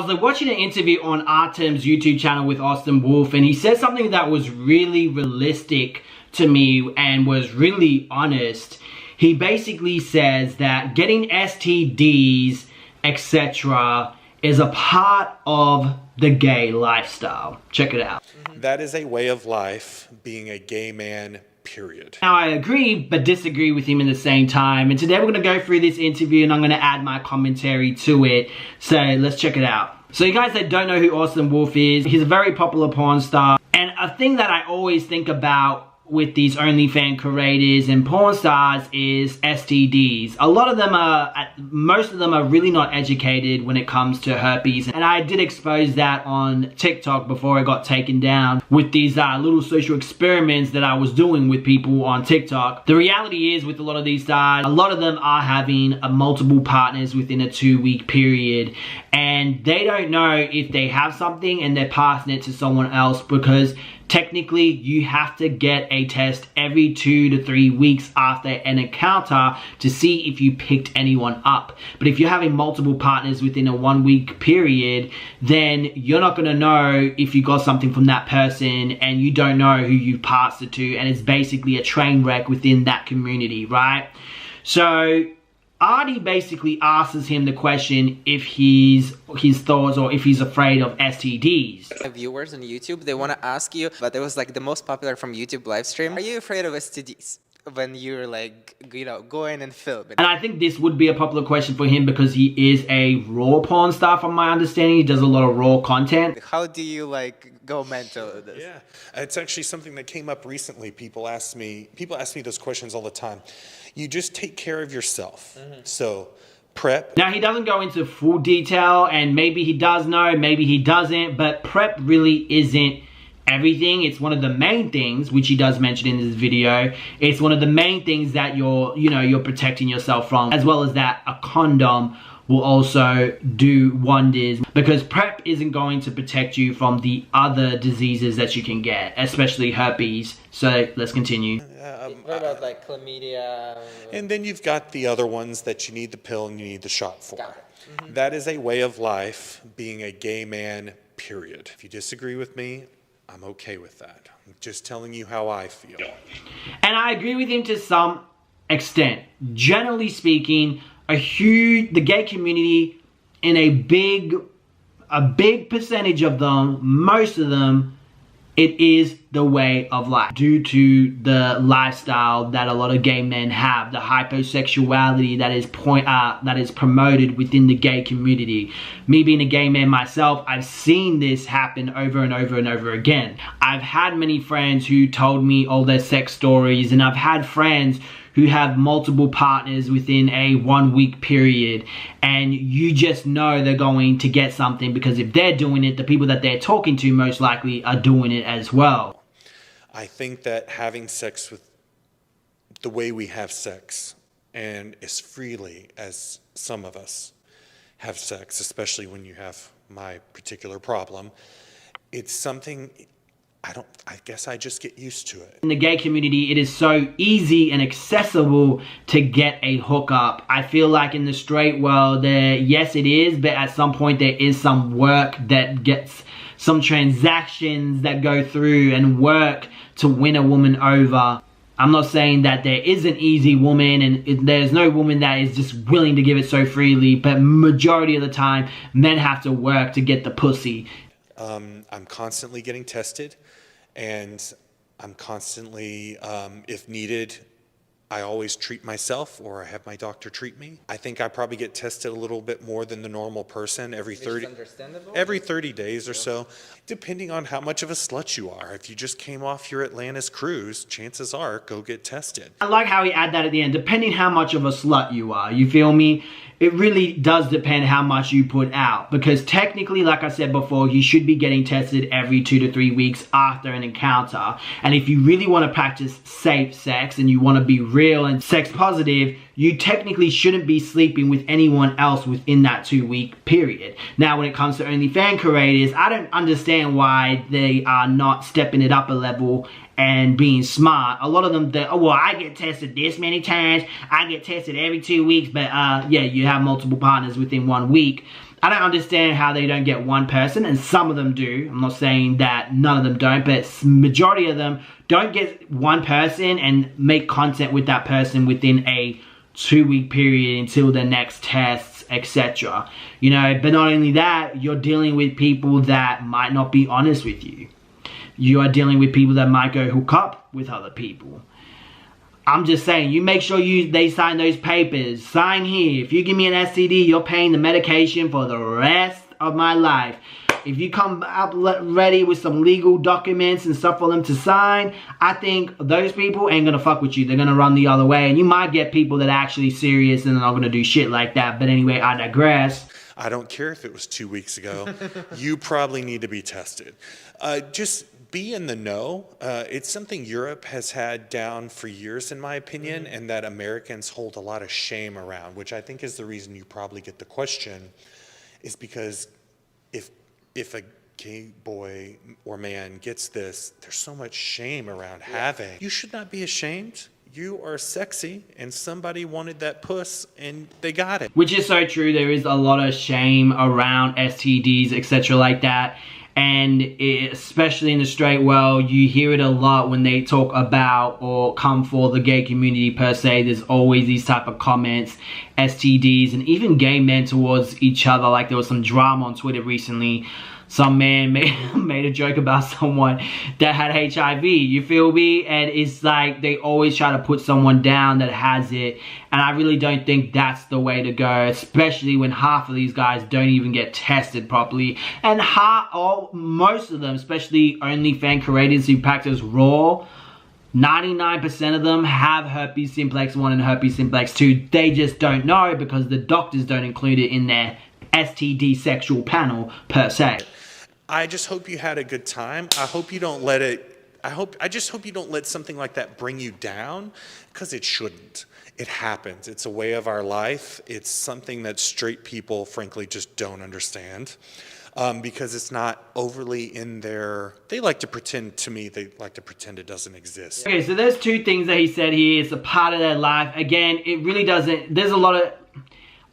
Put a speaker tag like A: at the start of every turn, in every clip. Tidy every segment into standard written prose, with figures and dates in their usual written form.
A: I was like watching an interview on Artem's YouTube channel with Austin Wolf, and he said something that was really realistic to me and was really honest. He basically says that getting STDs, etc., is a part of the gay lifestyle. Check it out.
B: That is a way of life, being a gay man, period.
A: Now I agree but disagree with him in the same time, and today we're going to go through this interview and I'm going to add my commentary to it. So let's check it out. So you guys that don't know who Austin Wolf is, he's a very popular porn star, and a thing that I always think about with these OnlyFans creators and porn stars is STDs. A lot of them are, most of them are really not educated when it comes to herpes. And I did expose that on TikTok before it got taken down with these little social experiments that I was doing with people on TikTok. The reality is with a lot of these stars, a lot of them are having multiple partners within a 2-week period. And they don't know if they have something and they're passing it to someone else, because technically you have to get a test every 2 to 3 weeks after an encounter to see if you picked anyone up. But if you're having multiple partners within a 1-week period, then you're not going to know if you got something from that person, and you don't know who you passed it to, and it's basically a train wreck within that community, right? So Artie basically asks him the question if his thoughts or if he's afraid of STDs.
C: Viewers on YouTube, they want to ask you, but it was like the most popular from YouTube live stream. Are you afraid of STDs when you're like, you know, going and filming?
A: And I think this would be a popular question for him because he is a raw porn star from my understanding. He does a lot of raw content.
C: How do you like go mental with this?
B: Yeah, it's actually something that came up recently. People ask me those questions all the time. You just take care of yourself. So PrEP.
A: Now he doesn't go into full detail, and maybe he does know, maybe he doesn't, but PrEP really isn't everything. It's one of the main things, which he does mention in this video. It's one of the main things that you're protecting yourself from, as well as that a condom will also do wonders, because PrEP isn't going to protect you from the other diseases that you can get, especially herpes. So let's continue.
C: What about like chlamydia?
B: And then you've got the other ones that you need the pill and you need the shot for.
C: Got it.
B: That is a way of life, being a gay man, period. If you disagree with me, I'm okay with that. I'm just telling you how I feel.
A: And I agree with him to some extent. Generally speaking, the gay community, in a big percentage of them, most of them, it is the way of life. Due to the lifestyle that a lot of gay men have, the hyposexuality that is promoted within the gay community. Me being a gay man myself, I've seen this happen over and over and over again. I've had many friends who told me all their sex stories, and I've had friends who have multiple partners within a 1-week period, and you just know they're going to get something, because if they're doing it, the people that they're talking to most likely are doing it as well.
B: I think that having sex with the way we have sex, and as freely as some of us have sex, especially when you have my particular problem, it's something I guess I just get used to it.
A: In the gay community, it is so easy and accessible to get a hookup. I feel like in the straight world, yes it is, but at some point there is some work that gets, some transactions that go through and work to win a woman over. I'm not saying that there is an easy woman and there's no woman that is just willing to give it so freely, but majority of the time, men have to work to get the pussy.
B: I'm constantly getting tested, and I'm constantly, if needed, I always treat myself, or I have my doctor treat me. I think I probably get tested a little bit more than the normal person every 30 days or so, depending on how much of a slut you are. If you just came off your Atlantis cruise, chances are, go get tested.
A: I like how he add that at the end, depending how much of a slut you are, you feel me? It really does depend how much you put out, because technically, like I said before, you should be getting tested every 2 to 3 weeks after an encounter. And if you really want to practice safe sex and you want to be real and sex positive, you technically shouldn't be sleeping with anyone else within that 2-week period. Now, when it comes to OnlyFans creators, I don't understand why they are not stepping it up a level and being smart. A lot of them, oh, well, I get tested this many times, I get tested every 2 weeks, but yeah, you have multiple partners within 1 week. I don't understand how they don't get one person, and some of them do. I'm not saying that none of them don't, but majority of them don't get one person and make content with that person within a 2-week period until the next tests, etc. You know, but not only that, you're dealing with people that might not be honest with you. You are dealing with people that might go hook up with other people. I'm just saying, you make sure they sign those papers. Sign here. If you give me an STD, you're paying the medication for the rest of my life. If you come up ready with some legal documents and stuff for them to sign, I think those people ain't gonna fuck with you. They're gonna run the other way. And you might get people that are actually serious and are not gonna do shit like that. But anyway, I digress.
B: I don't care if it was 2 weeks ago. You probably need to be tested. Just be in the know. It's something Europe has had down for years, in my opinion, and that Americans hold a lot of shame around, which I think is the reason you probably get the question, is because if a gay boy or man gets this, there's so much shame around having. You should not be ashamed. You are sexy, and somebody wanted that puss, and they got it.
A: Which is so true. There is a lot of shame around STDs, etc. like that. And especially in the straight world, you hear it a lot when they talk about or come for the gay community per se. There's always these type of comments, STDs, and even gay men towards each other. Like there was some drama on Twitter recently. Some man made a joke about someone that had HIV, you feel me? And it's like they always try to put someone down that has it. And I really don't think that's the way to go, especially when half of these guys don't even get tested properly. And most of them, especially OnlyFans creators who practice Raw, 99% of them have herpes simplex 1 and herpes simplex 2. They just don't know because the doctors don't include it in their STD sexual panel per se.
B: I just hope you had a good time. I hope you don't let it, I just hope you don't let something like that bring you down, because it shouldn't. It happens. It's a way of our life. It's something that straight people, frankly, just don't understand. Because it's not overly in their, they like to pretend, to me, they like to pretend it doesn't exist.
A: Okay, so there's two things that he said here. It's a part of their life. Again, it really doesn't, there's a lot of,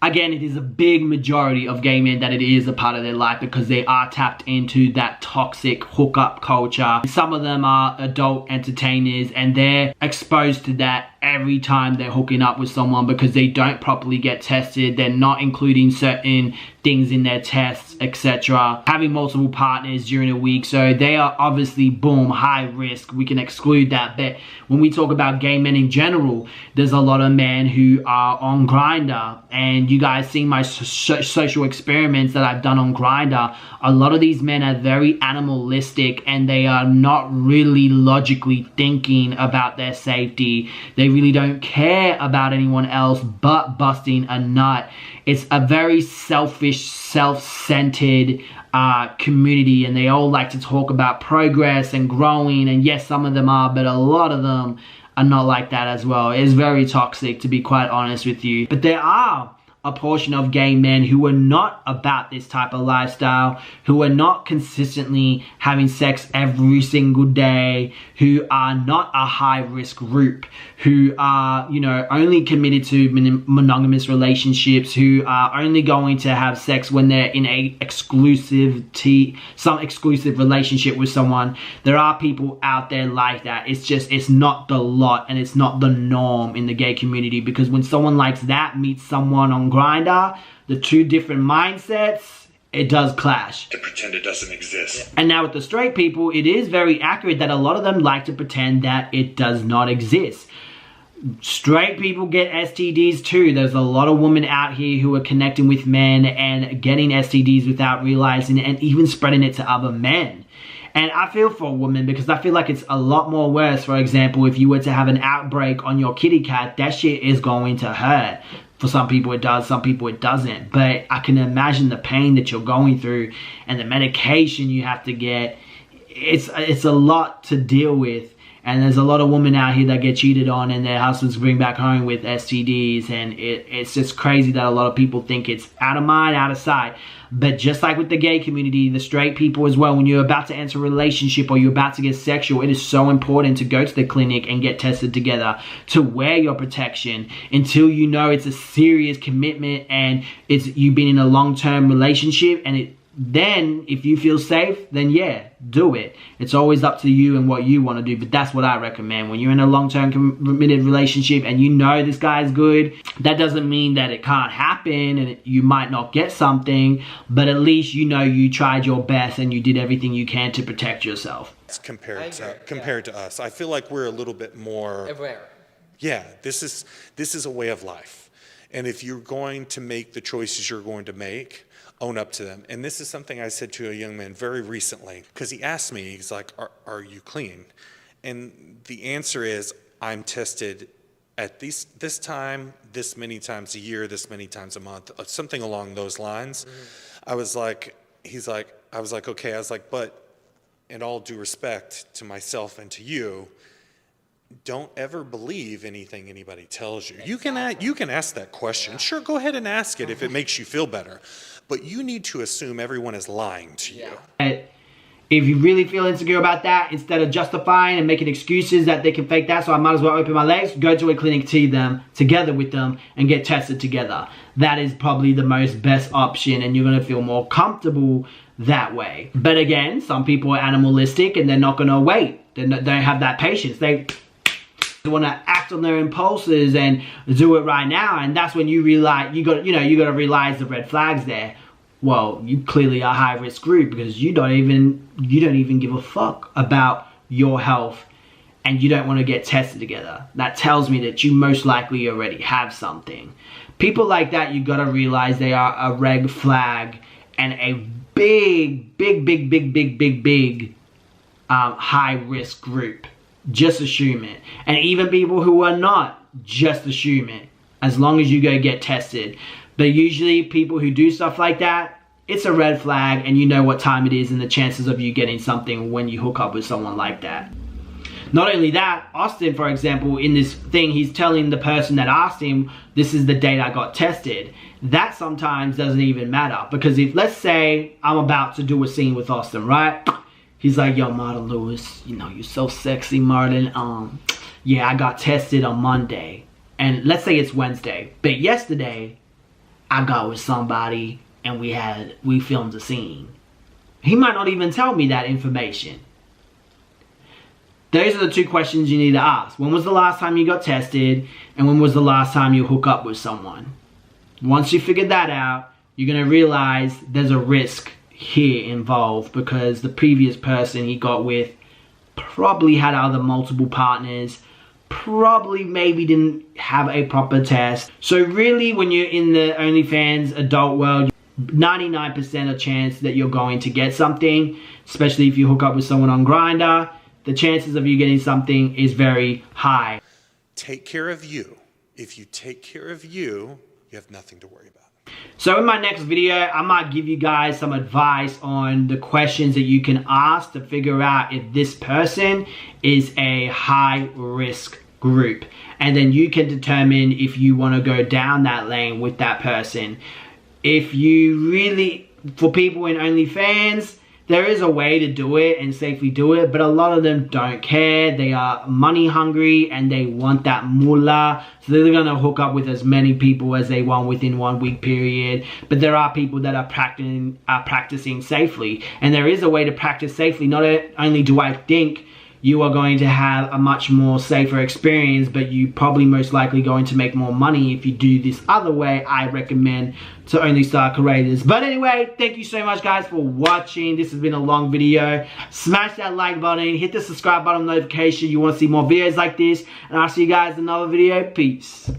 A: again, it is a big majority of gay men that it is a part of their life because they are tapped into that toxic hookup culture. Some of them are adult entertainers and they're exposed to that every time they're hooking up with someone because they don't properly get tested. They're not including certain things in their tests, etc. Having multiple partners during a week, so they are obviously, boom, high risk. We can exclude that. But when we talk about gay men in general, there's a lot of men who are on Grindr, and you guys see my social experiments that I've done on Grindr. A lot of these men are very animalistic and they are not really logically thinking about their safety. They really don't care about anyone else but busting a nut. It's a very selfish, self-centered community, and they all like to talk about progress and growing, and yes, some of them are, but a lot of them are not like that as well. It's very toxic, to be quite honest with you. But there are a portion of gay men who are not about this type of lifestyle, who are not consistently having sex every single day, who are not a high-risk group, who are, you know, only committed to monogamous relationships, who are only going to have sex when they're in some exclusive relationship with someone. There are people out there like that. It's just, it's not the lot and it's not the norm in the gay community, because when someone likes that meets someone on Grindr, the two different mindsets, it does clash.
B: To pretend it doesn't exist.
A: And now with the straight people, it is very accurate that a lot of them like to pretend that it does not exist. Straight people get STDs too. There's a lot of women out here who are connecting with men and getting STDs without realizing it, and even spreading it to other men. And I feel for a woman, because I feel like it's a lot more worse. For example, if you were to have an outbreak on your kitty cat, that shit is going to hurt. For some people it does, some people it doesn't. But I can imagine the pain that you're going through and the medication you have to get. It's a lot to deal with. And there's a lot of women out here that get cheated on and their husbands bring back home with STDs. And it's just crazy that a lot of people think it's out of mind, out of sight. But just like with the gay community, the straight people as well, when you're about to enter a relationship or you're about to get sexual, it is so important to go to the clinic and get tested together, to wear your protection until you know it's a serious commitment and you've been in a long-term relationship. And then if you feel safe, then yeah, do it. It's always up to you and what you want to do, but that's what I recommend. When you're in a long-term committed relationship and you know this guy's good, that doesn't mean that it can't happen and you might not get something, but at least you know you tried your best and you did everything you can to protect yourself.
B: Compared to us, I feel like we're a little bit more
C: Aware.
B: Yeah, this is a way of life, and if you're going to make the choices you're going to make, own up to them. And this is something I said to a young man very recently, because he asked me, he's like, are you clean? And the answer is, I'm tested at this time, this many times a year, this many times a month, something along those lines. Mm-hmm. I was like, okay, I was like, but in all due respect to myself and to you, don't ever believe anything anybody tells you. You can ask that question. Sure, go ahead and ask it if it makes you feel better. But you need to assume everyone is lying to you.
A: If you really feel insecure about that, instead of justifying and making excuses that they can fake that, so I might as well open my legs, go to a clinic together with them and get tested together. That is probably the most best option, and you're going to feel more comfortable that way. But again, some people are animalistic and they're not going to wait. They don't have that patience. They want to act on their impulses and do it right now, and that's when you realize you got to realize the red flags there. Well, you clearly are a high risk group because you don't even give a fuck about your health and you don't want to get tested together. That tells me that you most likely already have something. People like that, you got to realize they are a red flag and a big high risk group. Just assume it. And even people who are not, just assume it, as long as you go get tested. But usually people who do stuff like that, it's a red flag and you know what time it is and the chances of you getting something when you hook up with someone like that. Not only that, Austin, for example, in this thing, he's telling the person that asked him, this is the date I got tested. That sometimes doesn't even matter, because if, let's say I'm about to do a scene with Austin, right? He's like, yo, Marlon Lewis, you know, you're so sexy, Marlon. Yeah, I got tested on Monday. And let's say it's Wednesday. But yesterday, I got with somebody and we filmed a scene. He might not even tell me that information. Those are the two questions you need to ask. When was the last time you got tested? And when was the last time you hook up with someone? Once you figure that out, you're going to realize there's a risk here involved, because the previous person he got with probably had other multiple partners, probably maybe didn't have a proper test. So really, when you're in the OnlyFans adult world, 99% of chance that you're going to get something, especially if you hook up with someone on Grindr. The chances of you getting something is very high.
B: Take care of you. If you take care of you, you have nothing to worry about.
A: So in my next video, I might give you guys some advice on the questions that you can ask to figure out if this person is a high risk group. And then you can determine if you want to go down that lane with that person. If you really, for people in OnlyFans, there is a way to do it and safely do it, but a lot of them don't care. They are money hungry and they want that moolah. So they're gonna hook up with as many people as they want within 1 week period. But there are people that are practicing safely. And there is a way to practice safely. Not only do I think you are going to have a much more safer experience, but you probably most likely going to make more money if you do this other way. I recommend to OnlyStar creators. But anyway, thank you so much guys for watching. This has been a long video. Smash that like button, hit the subscribe button notification. You want to see more videos like this, and I'll see you guys in another video. Peace.